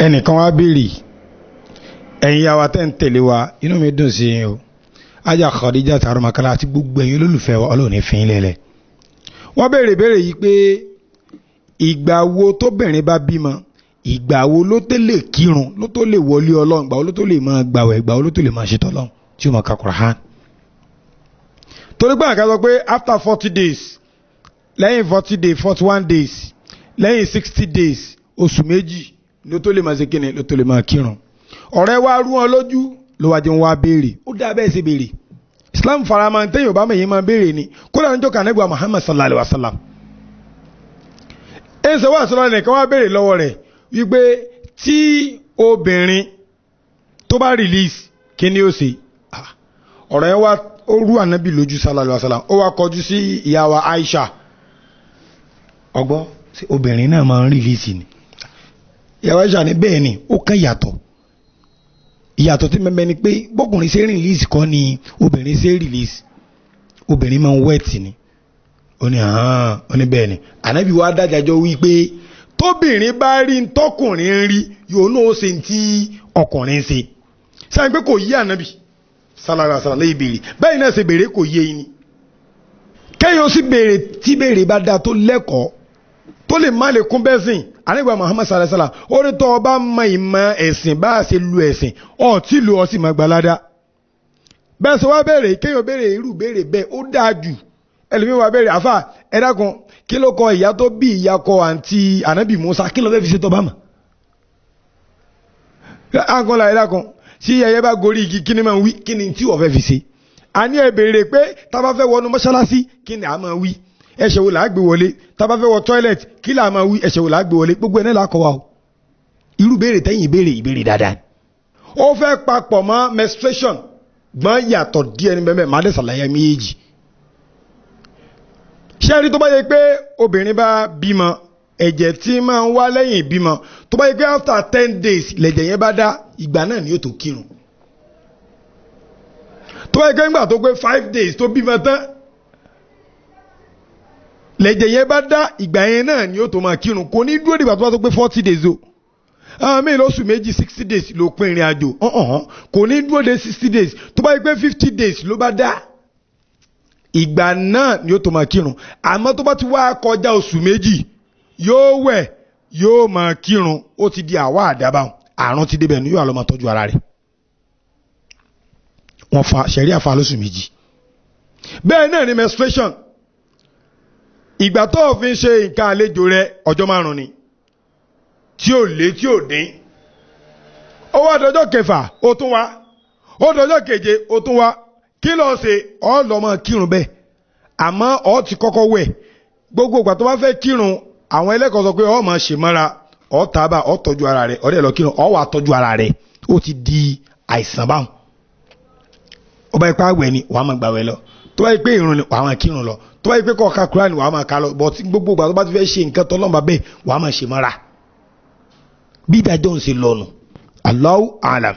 ẹnìkan wá béèrè ẹ̀yin yàwá tẹ́ ń tẹ̀lé wa inú mi dùn sí yín o ajá Khadija tààrọ makala àti gbogbo ẹ̀yin olólùfẹ́ wa Ọlọ́run ní fi yín lẹ́lẹ̀. wọ́n béèrè yìí pé ìgbà wo tóbìnrin bá bímọ ìgbà wo ló tó lè kírun ló tó lè wọlé Ọlọ́run ìgbà wo ló tó lè máa gbàwẹ̀ ìgbà wo ló tó lè máa ṣètò Ọlọ́run tí ó máa ka Qur'an. torí pé àkàtọ̀ pé after 40 days lẹ́yìn 40 days 41 days lẹ́yìn 60 days oṣù méjì ló tó lè máa ṣe kíni ló tó lè máa kírun. ọ̀rẹ́ wa rú wọn lójú ló wá jẹun wá béèrè ó dá bẹ́ẹ̀ ṣe béèrè Islam farama tẹ́yìn ò bá mẹ́yìn máa béèrè ni kódà níjọ́ kan Ànábì Muhammad sallallahu alaihi wasallam ẹ̀sẹ̀ wà sọ́lá nìkan wá béèrè lọ́wọ́ rẹ̀ wípé tí obìnrin tó bá release kí ni ó ṣe ọ̀rọ̀ yẹn wá ó rú Ànábì lójú sallallahu alaihi wasallam ó wá kọjú sí ìyá wa Aisha ọgbọ́ sí obìnrin náà máa ń release ni ìyá wa Aisha ní bẹ́ẹ̀ ni ó kàn ìyàtọ̀ tí mẹ́mẹ́ ni pé bọ́kùnrin ṣe release kọ́ ni obìnrin ṣe release obìnrin máa ń wet ni ó ní bẹ́ẹ̀ ni Ànábì wa dájájọ́ wípé tóbìnrin bá rí tọkùnrin rí yóò náà ó ṣe tí ọkùnrin ṣe sáyẹn pé kò yí Ànábì sallallahu alaihi wasallam lẹ́yìn béèrè bẹ́ẹ̀ náà ṣe béèrè kò yé yín ni kẹ́yìn ó sì béèrè tí béèrè bá dáa tó lẹ́kọ̀ọ́ tó lè má lè kún bẹ́sìn Ànábì Muhammad sallallahu alaihi wasallam ó ní tó bá mọ ìmọ̀ ẹ̀sìn bá a ṣe lu ẹ̀sìn ọ̀ tí lu ọ sì mọ̀ gbalada bẹ́ẹ̀ sọ wá béèrè kẹ́yìn béèrè irú béèrè bẹ́ẹ̀ ó dáa jù ẹlòmíì wá béèrè àfà ẹ dákun kí ló kọ ìyá tó bí ìyá kọ àǹtí Ànábì Musa kí ló fẹ́ fi ṣe tó bá mọ̀ àǹkan ẹ dákun tí ẹyẹ bá gorí igi kí ni máa ń wí kí ni tí wọ́n fẹ́ fi ṣe àní ẹ béèrè pé tá a bá fẹ́ wọnú mọ́ṣáláṣí kí ni a máa wí ẹ̀ṣẹ̀ wo là á gbé wọlé tá a bá fẹ́ wọ toilet kí là á máa wí ẹ̀ṣẹ̀ wo là á gbé wọlé gbogbo ẹ̀ náà là á kọ́ wa o irú béèrè tẹ́yìn ìbéèrè dáadáa ó fẹ́ papọ̀ mọ́ menstruation gbọ́n yàtọ̀ díẹ̀ ní bẹ́ẹ̀ máa dẹ̀ ṣàlàyé méjì ṣé rí tó bá yẹ pé obìnrin bá bímọ ẹ̀jẹ̀ tí máa ń wá lẹ́yìn ìbímọ tó bá yẹ pé after 10 days lẹ̀jẹ̀ yẹn bá dá ìgbà náà ni yóò tó kírun tó bá yẹ pé nígbà tó pé 5 days tó bímọ tán lẹ̀jẹ̀ yẹn bá dá ìgbà yẹn náà ni yóò tó máa kírun kò ní dúró dìgbà tó bá tó pé 40 days o àwọn míì lóṣù méjì 60 days ló pín ìrìn àjò kò ní dúró de 60 days tó bá yẹ pé 50 days ló bá dá ìgbà náà ni yóò tó máa kírun àmọ́ tó bá ti wá kọjá oṣù méjì yóò wẹ̀ yóò máa kírun ó ti di àwa àdábà àrùn ti débẹ̀ ní yóò àlọ́ máa tọ́jú ara rẹ̀ wọ́n fa ṣẹ̀rí àfa lóṣù méjì bẹ́ẹ̀ náà ni menstruation ìgbà tó fi ń ṣe nǹkan àlejò rẹ̀ ọjọ́ 5 ni tí ò lé tí ò dín ó wá dọjọ́ kẹfà ó tún wá ó dọjọ́ keje ó tún wá kí ló ṣe ọ lọ máa kírun bẹ́ẹ̀ àmọ́ ọ ti kọ́kọ́ wẹ̀ gbogbo ìgbà tó bá fẹ́ kírun àwọn ẹlẹ́kọ̀ọ́ sọ pé ọ máa ṣe mọ́ra ọ tábà ọ tọ́jú ara rẹ̀ ọ̀rẹ́ lọ kírun ọ wà tọ́jú ara rẹ̀ ó ti di àìsàn báwọn ó bá yẹ pé àwẹ̀ ni wàá máa gbàwẹ̀ lọ tó bá yẹ pé ìrun ni wàá máa kírun lọ tó bá yẹ pé kọ́ ka Kùránì wàá máa ka lọ bọ́ tí gbogbo ìgbà tó bá ti fẹ́ ṣe nǹkan tó lọ́nba bẹ́ẹ̀ wàá máa ṣe mọ́ra bí ìdájọ́ ń ṣe lọ́nu Allahu a'lam.